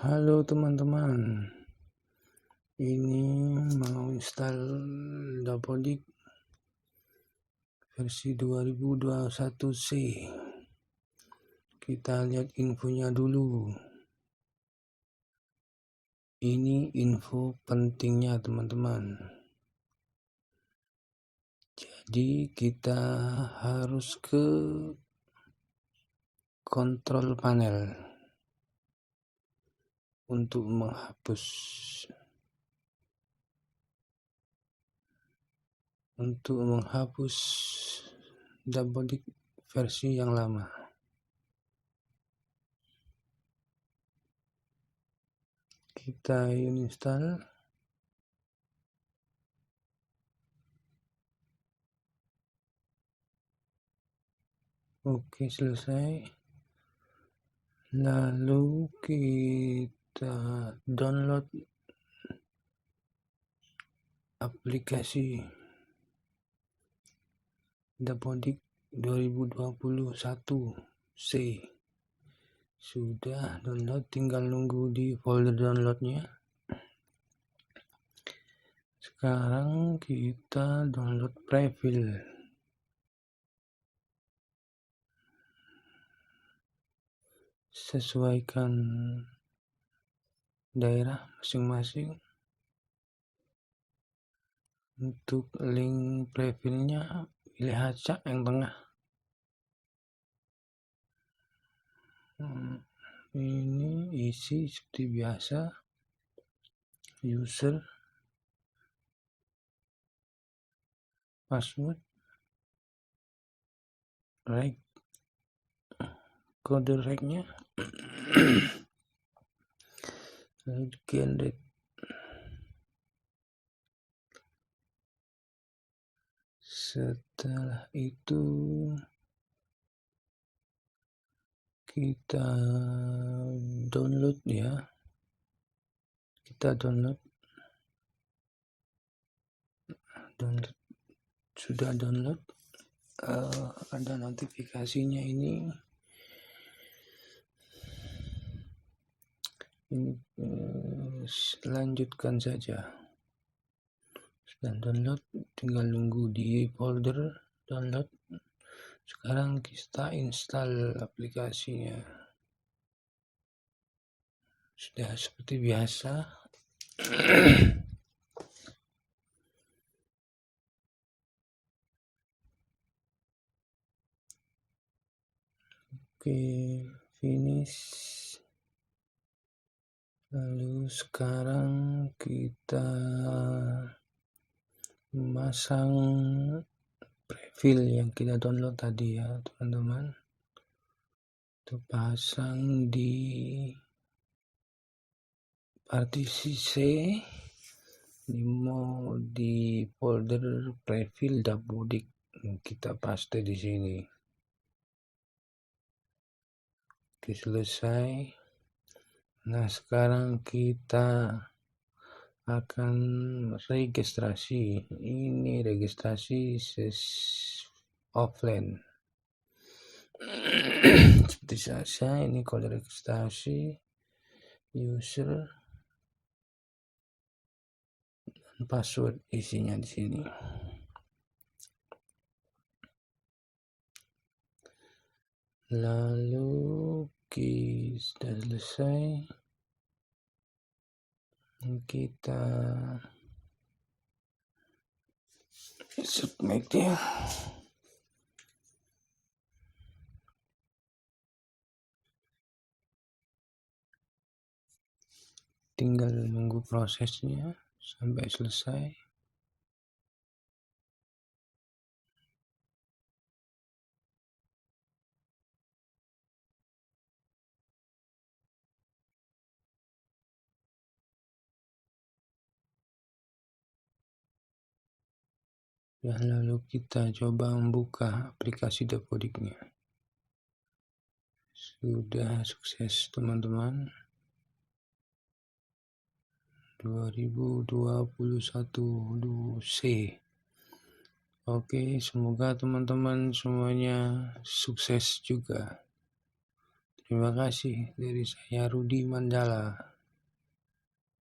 Halo teman-teman, ini mau install Dapodik versi 2021.c. Kita lihat infonya dulu. Ini info pentingnya teman-teman. Jadi kita harus ke kontrol panel untuk menghapus Dapodik versi yang lama. Kita install. Oke, selesai. Lalu kita download aplikasi Dapodik 2021.c. Sudah download, tinggal nunggu di folder downloadnya. Sekarang kita download prefil. Sesuaikan daerah masing-masing. Untuk link prefilnya pilih acak yang tengah. Ini isi seperti biasa, user, password, reg, kode regnya, lalu generate. Setelah itu kita download ya. Kita download. Sudah download. Ada notifikasinya ini. Lanjutkan saja. Sudah download, tinggal nunggu di folder download. Sekarang kita install aplikasinya. Sudah seperti biasa. Oke, finish. Lalu sekarang kita memasang prefil yang kita download tadi ya teman-teman. Itu pasang di partisi C, di folder prefil Dapodik. Kita paste di sini. Oke, selesai. Nah, sekarang kita akan registrasi. Ini registrasi offline. Seperti saya, ini kode registrasi, user, dan password isinya di sini. Lalu sudah selesai. Kita submit ya. Tinggal nunggu prosesnya sampai selesai. Ya, lalu kita coba membuka aplikasi Dapodiknya. Sudah sukses teman-teman. 2021.c. Oke, semoga teman-teman semuanya sukses juga. Terima kasih dari saya Rudi Mandala.